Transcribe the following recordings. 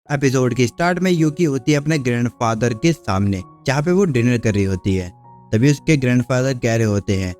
Episode के start में यूकी होती है अपने ग्रैंडफादर के सामने, जहाँ पे वो डिनर कर रही होती है। तभी उसके ग्रैंडफादर कह रहे होते हैं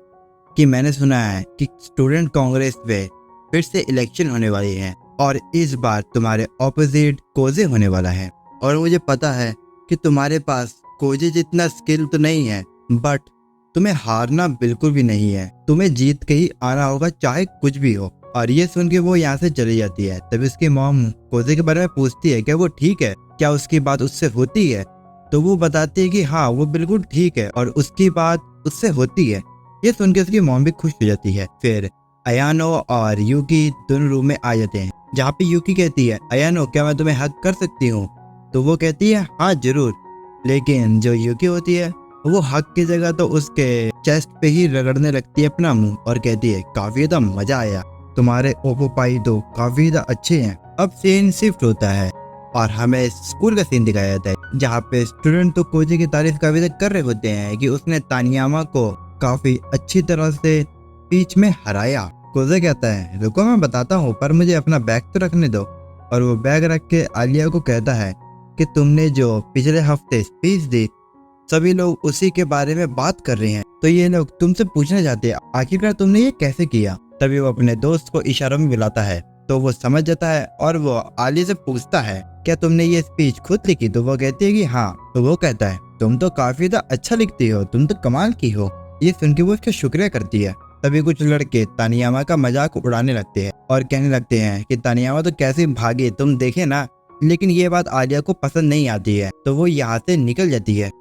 कि मैंने सुना है कि स्टूडेंट कांग्रेस में फिर से इलेक्शन होने वाली है और इस बार तुम्हारे ऑपोजिट कोजे होने वाला है। और मुझे पता है कि तुम्हारे पास कोजे जितना स्किल तो नहीं है, बट तुम्हें हारना बिल्कुल भी नहीं है। तुम्हें जीत के ही आना होगा, चाहे कुछ भी हो। और ये सुन के वो यहाँ से चली जाती है। तभी उसकी मॉम कोजे के बारे में पूछती है क्या वो ठीक है, क्या उसकी बात उससे होती है। तो वो बताती है कि हाँ वो बिल्कुल ठीक है और उसकी बात उससे होती है। ये सुन के उसकी मॉम भी खुश हो जाती है। फिर अयानो और यूकी दोनों रूम में आ जाते हैं, जहाँ पे यूकी कहती है अयानो क्या मैं तुम्हें हक कर सकती हूँ। तो वो कहती है हाँ जरूर। लेकिन जो यूकी होती है वो हक की जगह तो उसके चेस्ट पे ही रगड़ने लगती है अपना मुंह और कहती है काफी ज्यादा मजा आया, तुम्हारे ओपोपाई तो काफी ज्यादा अच्छे हैं। अब सीन शिफ्ट होता है और हमें स्कूल का सीन दिखाया जाता है, जहाँ पे स्टूडेंट तो कोजे की तारीफ काफी ज्यादा कर रहे होते हैं कि उसने तानियामा को काफी अच्छी तरह से बीच में हराया। कोजे कहता है रुको मैं बताता हूँ, पर मुझे अपना बैग तो रखने दो। और वो बैग रख के आलिया को कहता है कि तुमने जो पिछले हफ्ते स्पीच दी सभी लोग उसी के बारे में बात कर रहे हैं, तो ये लोग तुमसे पूछना चाहते हैं आखिरकार तुमने ये कैसे किया। तभी वो अपने दोस्त को इशारों में बुलाता है, तो वो समझ जाता है और वो आलिया से पूछता है क्या तुमने ये स्पीच खुद लिखी। तो वो कहती है कि हाँ। तो वो कहता है तुम तो काफी अच्छा लिखती हो, तुम तो कमाल की हो। ये सुन के वो उसका शुक्रिया करती है। तभी कुछ लड़के तानियामा का मजाक उड़ाने लगते हैं और कहने लगते हैं कि तानियामा तो कैसे भागे तुम देखे ना। लेकिन ये बात आलिया को पसंद नहीं आती है, तो वो यहाँ से निकल जाती है।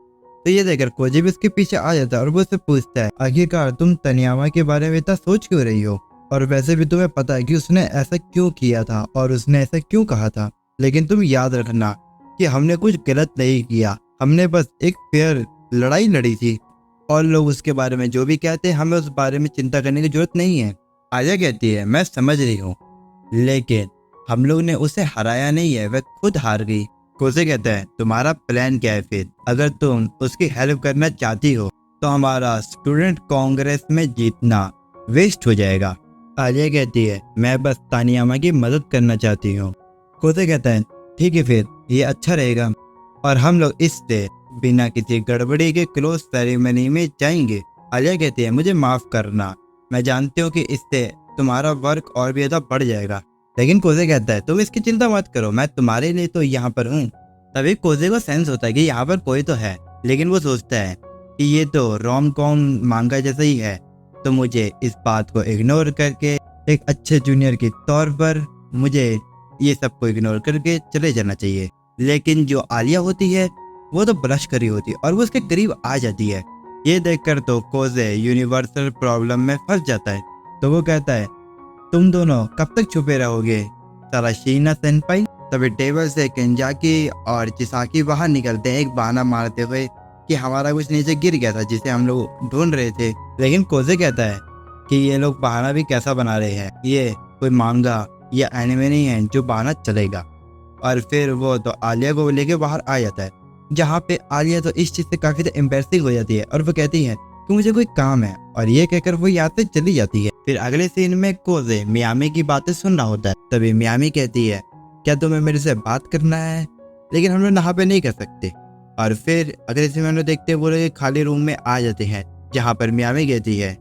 तो ये देखकर कोजे भी उसके पीछे आ जाता है और वो उससे पूछता है आखिरकार तुम तानियामा के बारे में इतना सोच क्यों रही हो, और वैसे भी तुम्हें पता है कि उसने ऐसा क्यों किया था और उसने ऐसा क्यों कहा था। लेकिन तुम याद रखना कि हमने कुछ गलत नहीं किया, हमने बस एक फेयर लड़ाई लड़ी थी और लोग उसके बारे में जो भी कहते हैं हमें उस बारे में चिंता करने की जरूरत नहीं है। आलिया कहती है मैं समझ रही हूँ, लेकिन हम लोग ने उसे हराया नहीं है, वह खुद हार गई। कोसे कहता है तुम्हारा प्लान क्या है फिर, अगर तुम उसकी हेल्प करना चाहती हो तो हमारा स्टूडेंट कांग्रेस में जीतना वेस्ट हो जाएगा। आलिया कहती है मैं बस तानियामा की मदद करना चाहती हूँ। कोसे कहता है ठीक है फिर ये अच्छा रहेगा और हम लोग इससे बिना किसी गड़बड़ी के क्लोज सेरेमनी में जाएंगे। आलिया कहती है मुझे माफ करना, मैं जानती हूँ कि इससे तुम्हारा वर्क और भी ज्यादा बढ़ जाएगा। लेकिन कोजे कहता है तुम इसकी चिंता मत करो, मैं तुम्हारे लिए तो यहाँ पर हूँ। तभी कोजे को सेंस होता है कि यहाँ पर कोई तो है, लेकिन वो सोचता है कि ये तो रोम कॉम मांगा जैसा ही है, तो मुझे इस बात को इग्नोर करके एक अच्छे जूनियर के तौर पर मुझे ये सब को इग्नोर करके चले जाना चाहिए। लेकिन जो आलिया होती है वो तो ब्लश करी होती है और वो उसके करीब आ जाती है। ये देखकर तो कोजे यूनिवर्सल प्रॉब्लम में फंस जाता है। तो वो कहता है तुम दोनों कब तक छुपे रहोगे साराशीना सेनपाई। तभी टेबल से केंजाकी और चिसाकी बाहर निकलते हैं एक बहाना मारते हुए कि हमारा कुछ नीचे गिर गया था जिसे हम लोग ढूंढ रहे थे। लेकिन कोजे कहता है कि ये लोग बहाना भी कैसा बना रहे हैं, ये कोई मांगा या एनिमे नहीं है जो बहाना चलेगा। और फिर वो तो आलिया को लेके बाहर आ जाता है, जहाँ पे आलिया तो इस चीज से काफी एम्बैरसिंग हो जाती है और वो कहती है कि मुझे कोई काम है, और ये कहकर वो यहाँ से चली जाती है। फिर अगले सीन में कोजे मियामी की बातें सुन रहा होता है। तभी मियामी कहती है क्या तुम्हें मेरे से बात करना है, लेकिन हम लोग यहाँ पे नहीं कर सकते। और फिर अगले सीन में देखते हैं वो लोग खाली रूम में आ जाते हैं, जहाँ पर मियामी कहती है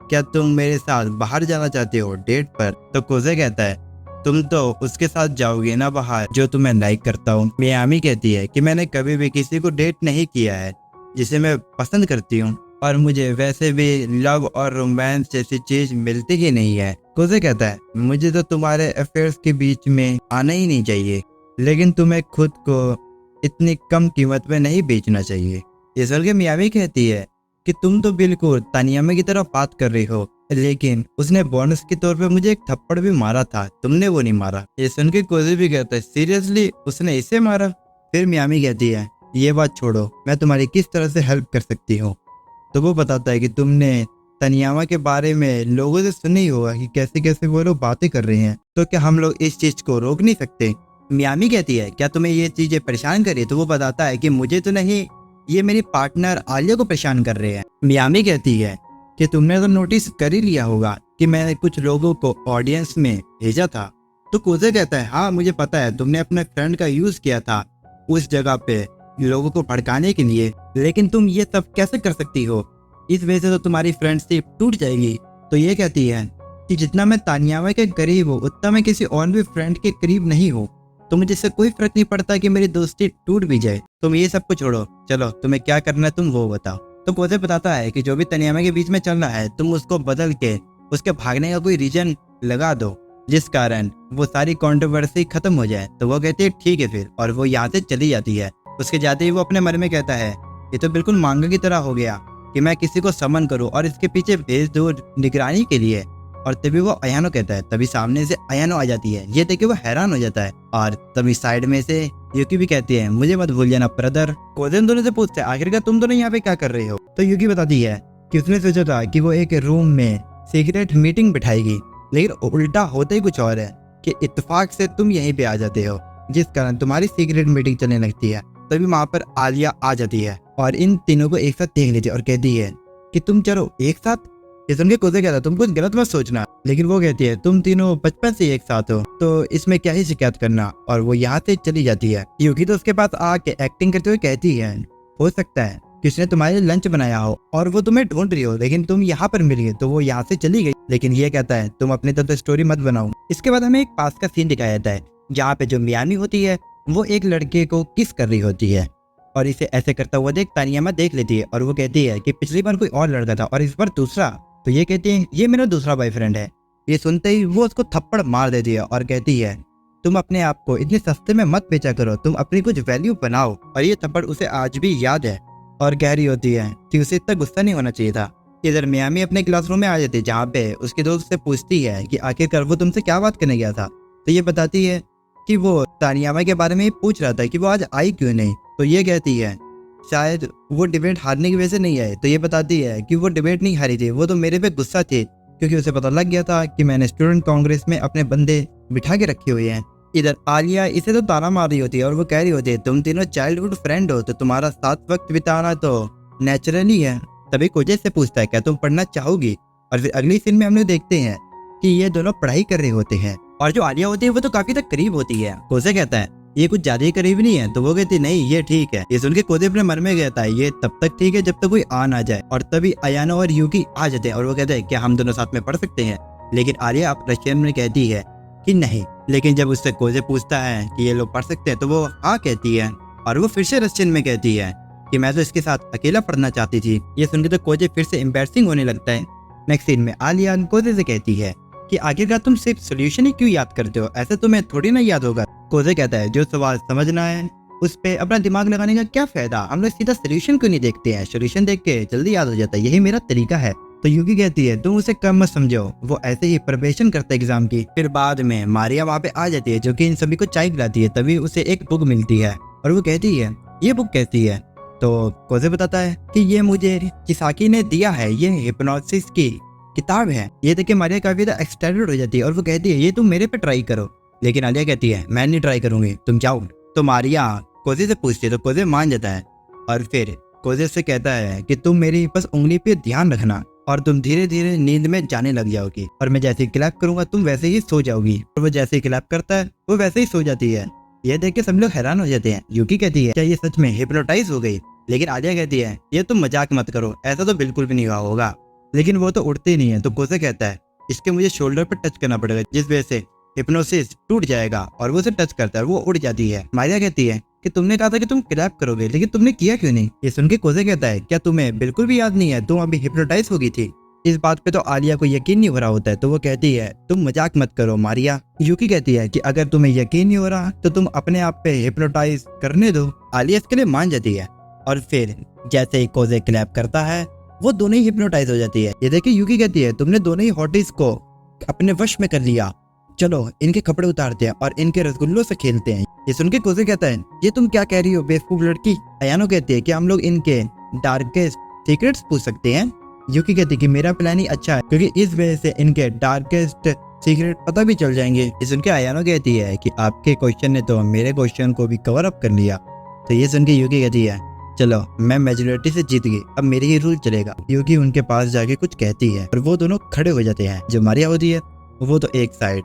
क्या तुम मेरे साथ बाहर जाना चाहते हो डेट पर। तो कोजे कहता है तुम तो उसके साथ जाओगे ना बाहर जो तुम्हें लाइक करता हूँ। मियामी कहती है कि मैंने कभी भी किसी को डेट नहीं किया है जिसे मैं पसंद करती हूँ, और मुझे वैसे भी लव और रोमांस जैसी चीज मिलती ही नहीं है। कोजे कहता है मुझे तो तुम्हारे अफेयर्स के बीच में आना ही नहीं चाहिए, लेकिन तुम्हें खुद को इतनी कम कीमत में नहीं बेचना चाहिए। इस के मियामी कहती है कि तुम तो बिल्कुल तानियामा की तरह बात कर रही हो, लेकिन उसने बोनस के तौर पे मुझे एक थप्पड़ भी मारा था, तुमने वो नहीं मारा। ये सुन के कोजे भी कहता है सीरियसली उसने इसे मारा। फिर मियामी कहती है ये बात छोड़ो, मैं तुम्हारी किस तरह से हेल्प कर सकती हूँ। तो वो बताता है कि तुमने तानियामा के बारे में लोगों से सुना ही होगा कि कैसे कैसे वो लोग बातें कर रहे हैं, तो क्या हम लोग इस चीज को रोक नहीं सकते। मियामी कहती है क्या तुम्हें ये चीजें परेशान कर रही है। तो वो बताता है कि मुझे तो नहीं, ये मेरी पार्टनर आलिया को परेशान कर रहे हैं। मियामी कहती है कि तुमने तो नोटिस कर ही लिया होगा कि मैंने कुछ लोगों को ऑडियंस में भेजा था तो कोजे कहता है हाँ मुझे पता है, तुमने अपने फ्रेंड का यूज किया था उस जगह पे लोगों को भड़काने के लिए, लेकिन तुम ये सब कैसे कर सकती हो, इस वजह से तो तुम्हारी फ्रेंडशिप टूट जाएगी। तो ये कहती है कि जितना मैं तानियामा के करीब हूँ उतना मैं किसी और भी फ्रेंड के करीब नहीं हूँ, तो मुझे इससे कोई फर्क नहीं पड़ता कि मेरी दोस्ती टूट भी जाए। तुम ये सब को छोड़ो, चलो तुम्हें क्या करना है तुम वो बताओ। तो कोजे बताता है कि जो भी तानियामा के बीच में चल रहा है तुम उसको बदल के उसके भागने का कोई रीजन लगा दो जिस कारण वो सारी कंट्रोवर्सी खत्म हो जाए। तो वो कहती है ठीक है फिर, और वो यहाँ से चली जाती है। उसके जाते ही वो अपने मन में कहता है ये तो बिल्कुल मांगा की तरह हो गया कि मैं किसी को समन करूं और इसके पीछे भेज दूं निगरानी के लिए। और तभी वो अयानो कहता है, तभी सामने से अयानो आ जाती है। ये देख के वो हैरान हो जाता है और तभी साइड में से युकी भी कहती है मुझे मत भूल जाना ब्रदर। कोजे दोनों से पूछते हैं आखिरकार तुम दोनों यहाँ पे क्या कर रहे हो। तो युकी बताती है कि उसने सोचा था कि वो एक रूम में सीक्रेट मीटिंग बिठाएगी, लेकिन उल्टा होता ही कुछ और है कि इत्तेफाक से तुम यहीं पे आ जाते हो जिस कारण तुम्हारी सीक्रेट मीटिंग चलने लगती है। तभी वहां पर आलिया आ जाती है और इन तीनों को एक साथ देख लेती है और कहती है कि तुम चलो एक साथ। ये सुन के कोजे कहता है तुम कुछ गलत मत सोचना, लेकिन वो कहती है तुम तीनों बचपन से एक साथ हो तो इसमें क्या ही शिकायत करना, और वो यहाँ से चली जाती है। युकी तो उसके पास आके एक्टिंग करते हुए कहती है हो सकता है किसने तुम्हारे लंच बनाया हो और वो तुम्हें ढूंढ रही हो, लेकिन तुम यहाँ पर मिल गए तो वो यहाँ से चली गई। लेकिन ये कहता है तुम अपनी तरफ से स्टोरी मत बनाओ। इसके बाद हमें एक पास का सीन दिखाया जाता है जहाँ पे जो मियामी होती है वो एक लड़के को किस कर रही होती है और इसे ऐसे करता हुआ देख तानियामा देख लेती है और वो कहती है कि पिछली बार कोई और लड़का था और इस बार दूसरा। तो ये कहती है ये मेरा दूसरा बॉयफ्रेंड है। ये सुनते ही वो उसको थप्पड़ मार देती है और कहती है तुम अपने आप को इतने सस्ते में मत बेचा करो, तुम अपनी कुछ वैल्यू बनाओ। और ये थप्पड़ उसे आज भी याद है और कह रही होती है कि उसे इतना गुस्सा नहीं होना चाहिए था। इधर मियामी अपने क्लासरूम में आ जाती है जहाँ पे उसके दोस्त से पूछती है कि आखिरकार वो तुमसे क्या बात करने गया था। तो ये बताती है कि वो तानियामा के बारे में पूछ रहा था कि वो आज आई क्यों नहीं। तो ये कहती है शायद वो डिबेट हारने की वजह से नहीं आए। तो ये बताती है कि वो डिबेट नहीं हारी थी, वो तो मेरे पे गुस्सा थी क्योंकि उसे पता लग गया था कि मैंने स्टूडेंट कांग्रेस में अपने बंदे बिठा के रखे हुए हैं। इधर आलिया इसे तो ताना मार रही होती है और वो कह रही होती है तुम तीनों चाइल्डहुड फ्रेंड हो तो तुम्हारा साथ वक्त बिताना तो नेचुरली है। तभी कोजे से पूछता है क्या तुम पढ़ना चाहोगी। और फिर अगली सीन में हम लोग देखते हैं कि ये दोनों पढ़ाई कर रहे होते हैं और जो आलिया होती है वो तो काफी तक करीब होती है। कोजे कहता है ये कुछ ज्यादा ही करीब नहीं है। तो वो कहती नहीं ये ठीक है। ये सुन के कोजे अपने मन में कहता है ये तब तक ठीक है जब तक कोई आ ना जाए। और तभी अयानो और युकी आ जाते हैं और वो कहते हैं क्या हम दोनों साथ में पढ़ सकते हैं। लेकिन आलिया रशियन में कहती है कि नहीं। लेकिन जब उससे कोजे पूछता है कि ये लोग पढ़ सकते हैं तो वो हाँ कहती है और वो फिर से रशियन में कहती है कि मैं तो इसके साथ अकेला पढ़ना चाहती थी। ये सुन के तो कोजे फिर से एम्बैरसिंग होने लगता है। नेक्स्ट सीन में आलिया कोजे से कहती है कि आखिरकार तुम सिर्फ सोल्यूशन ही क्यों याद करते हो, ऐसे तुम्हें थोड़ी ना याद होगा। कोजे कहता है जो सवाल समझना है उस पे अपना दिमाग लगाने का क्या फायदा, हम लोग सीधा सोल्यूशन क्यों नहीं देखते हैं, सोल्यूशन देख के जल्दी याद हो जाता है, यही मेरा तरीका है। तो युकी कहती है तुम उसे कम मत समझो, वो ऐसे ही प्रिपरेशन करता है एग्जाम की। फिर बाद में मारिया वहाँ पे आ जाती है जो कि इन सभी को चाय पिलाती है। तभी उसे एक बुक मिलती है और वो कहती है ये बुक कैसी है। तो कोजे बताता है कि ये मुझे किसाकी ने दिया है, ये हिप्नोसिस की किताब है। ये देख के मारिया काफी ज्यादा एक्साइटेड हो जाती है और वो कहती है ये तुम मेरे पे ट्राई करो। लेकिन आलिया कहती है मैं नहीं ट्राई करूंगी, तुम जाओ। तो मारिया कोजे से पूछती है तो कोजे मान जाता है और फिर कोजे से कहता है कि तुम मेरी बस उंगली पे ध्यान रखना और तुम धीरे धीरे नींद में जाने लग जाओगी और मैं जैसे ही क्लैप करूंगा तुम वैसे ही सो जाओगी। और वो जैसे ही क्लैप करता है वो वैसे ही सो जाती है। ये देख के सब लोग हैरान हो जाते हैं। युकी कहती है क्या ये सच में हिप्नोटाइज हो गई। लेकिन आलिया कहती है ये तुम मजाक मत करो, ऐसा तो बिल्कुल भी नहीं हुआ होगा। लेकिन वो तो उठते ही नहीं है। तो कोजे कहता है इसके मुझे शोल्डर पर टच करना पड़ेगा जिस वजह से हिप्नोसिस टूट जाएगा और वो उसे टच करता है, वो उड़ जाती है। मारिया कहती है कि तुमने कहा था कि तुम क्लैप करोगे लेकिन तुमने किया क्यों नहीं। ये सुन के कोजे कहता है क्या तुम्हें बिल्कुल भी याद नहीं है, तुम अभी हिप्नोटाइज हो गई थी। इस बात पे तो आलिया को यकीन नहीं हो रहा होता है। तो वो कहती है तुम मजाक मत करो मारिया। युकी कहती है कि अगर तुम्हें यकीन नहीं हो रहा तो तुम अपने आप पे हिप्नोटाइज करने दो। आलिया इसके लिए मान जाती है और फिर जैसे ही कोजे क्लैप करता है वो दोनों ही हिप्नोटाइज हो जाती है। ये देखिए युकी कहती है तुमने दोनों ही हॉटीज को अपने वश में कर लिया, चलो इनके कपड़े उतारते हैं और इनके रसगुल्लों से खेलते हैं। ये सुन के कोजे कहता है ये तुम क्या कह रही हो बेवकूफ लड़की। अयानो कहती है कि हम लोग इनके डार्केस्ट सीक्रेट्स पूछ सकते हैं। युकी कहती है कि मेरा प्लान ही अच्छा है क्योंकि इस वजह से इनके डार्केस्ट सीक्रेट पता भी चल जाएंगे। ये सुन के अयानो कहती है कि आपके क्वेश्चन ने तो मेरे क्वेश्चन को भी कवर अप कर लिया। तो ये सुन के युकी कहती है चलो मैं मेजोरिटी से जीत गई, अब मेरी ही रूल चलेगा। युकी उनके पास जाके कुछ कहती है और वो दोनों खड़े हो जाते हैं। जो मारिया होती है वो तो एक साइड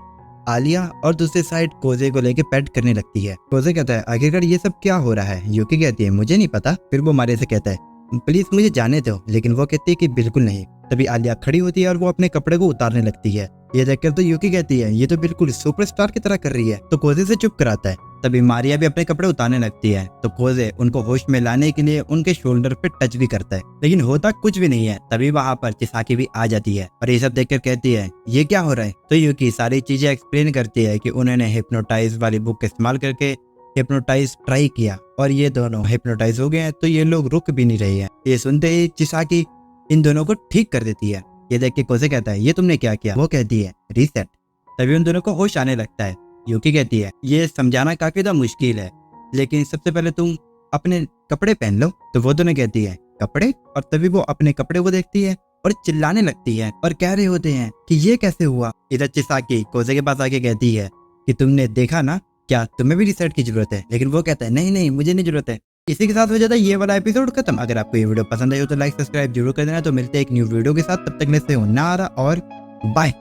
आलिया और दूसरी साइड कोजे को लेके पेट करने लगती है। कोजे कहता है आखिरकार ये सब क्या हो रहा है। यूकी कहती है मुझे नहीं पता। फिर वो मारिया से कहता है प्लीज मुझे जाने दो, लेकिन वो कहती है कि बिल्कुल नहीं। तभी आलिया खड़ी होती है और वो अपने कपड़े को उतारने लगती है। ये देखकर तो यूकी कहती है ये तो बिल्कुल सुपरस्टार की तरह कर रही है, तो कोजे से चुप कराता है। तभी मारिया भी अपने कपड़े उतारने लगती है, तो कोजे उनको होश में लाने के लिए उनके शोल्डर पे टच भी करता है, लेकिन होता कुछ भी नहीं है। तभी वहां पर चिसाकी भी आ जाती है और ये सब देखकर कहती है ये क्या हो रहा है। तो यूकी सारी चीजें एक्सप्लेन करती है कि उन्होंने हिप्नोटाइज वाली बुक का इस्तेमाल करके हिप्नोटाइज ट्राई किया और ये दोनों हिप्नोटाइज हो गए हैं, तो ये लोग रुक भी नहीं रहे हैं। ये सुनते ही चिसाकी इन दोनों को ठीक कर देती है। ये देख के कोजे कहता है ये तुमने क्या किया। वो कहती है रीसेट। तभी उन दोनों को होश आने लगता है। यूकी कहती है ये समझाना काफी ज्यादा मुश्किल है, लेकिन सबसे पहले तुम अपने कपड़े पहन लो। तो वो दोनों कहती है कपड़े, और तभी वो अपने कपड़े को देखती है और चिल्लाने लगती है और कह रहे होते हैं कि ये कैसे हुआ। इधर चिसाकी कोजे के पास आके कहती है कि तुमने देखा ना, क्या तुम्हें भी रिसेट की जरूरत है। लेकिन वो कहता है नहीं नहीं मुझे नहीं जरूरत है। इसी के साथ हो जाता है ये वाला एपिसोड खत्म। अगर आपको ये वीडियो पसंद आई हो तो लाइक सब्सक्राइब जरूर कर देना। तो मिलते हैं एक न्यू वीडियो के साथ, तब तक ले से हो नारा और बाय।